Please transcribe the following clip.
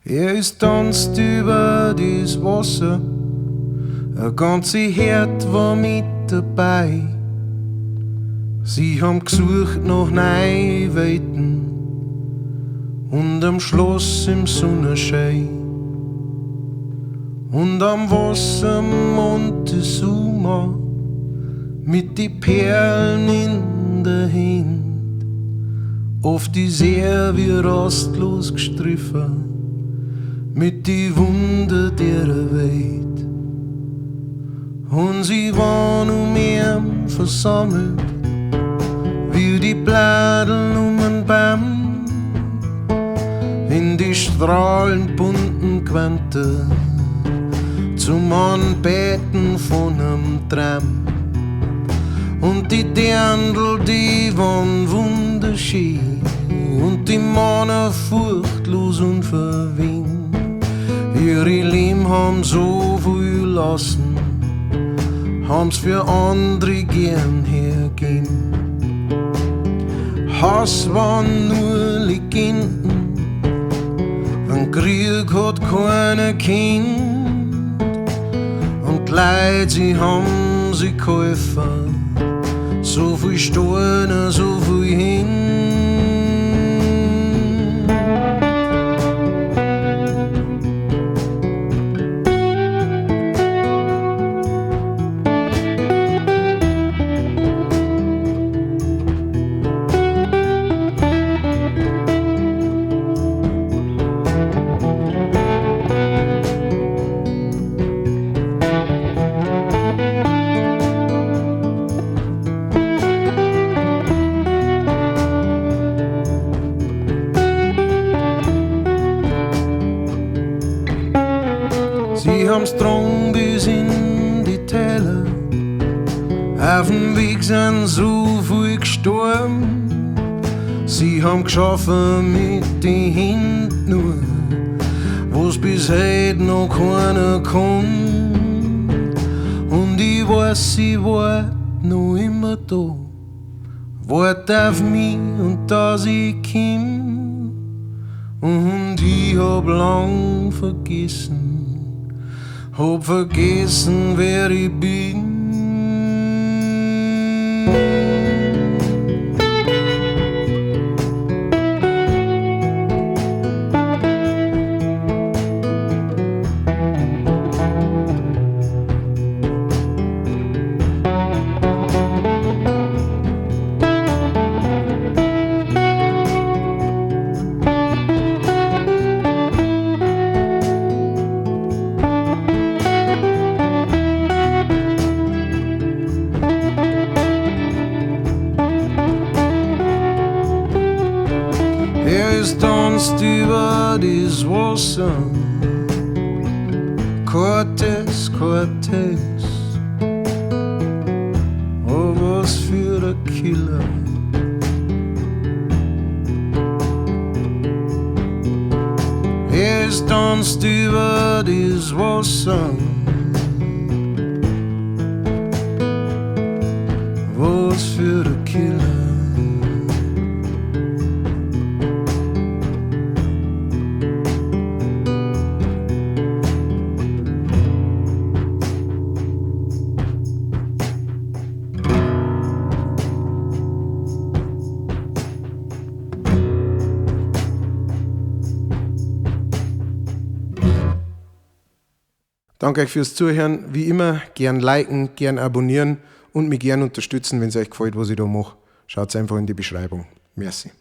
Es tanzt über das Wasser, ein ganze Herd war mit dabei. Sie haben gesucht nach neuen Weiten und am Schloss im Sonnenschein. Und am Wasser Montezuma mit die Perlen in der Hand. Oft ist wie rastlos gestriffen mit die Wunder der Welt. Und sie waren ihn versammelt wie die Bladeln einen Baum in die strahlend bunten Gewande zum Anbeten von einem Traum. Und die Dirndl, die waren wunderschön und die Männer furchtlos und verwehnt. Ihre Leben haben so viel lassen, haben's für andere gern hergehen. Hass waren nur Legenden, ein Krieg hat keiner kennt. Und Leute, sie haben sich geholfen, so viel Steine, so viel hin. Sie haben's drum bis in die Täler, auf dem Weg sind so viel gestorben. Sie haben geschaffen mit den Händen nur, wo's bis heute noch keiner kann. Und ich weiß, sie wart noch immer da, wart auf mich und dass ich komm. Und ich hab lang hab vergessen, wer ich bin. Es tanzt über das Wasser, CORTEZ, CORTEZ. Oh, was für ein Killer. Es tanzt über das Wasser, was für ein Killer. Danke euch fürs Zuhören. Wie immer, gern liken, gern abonnieren und mich gern unterstützen, wenn es euch gefällt, was ich da mache. Schaut einfach in die Beschreibung. Merci.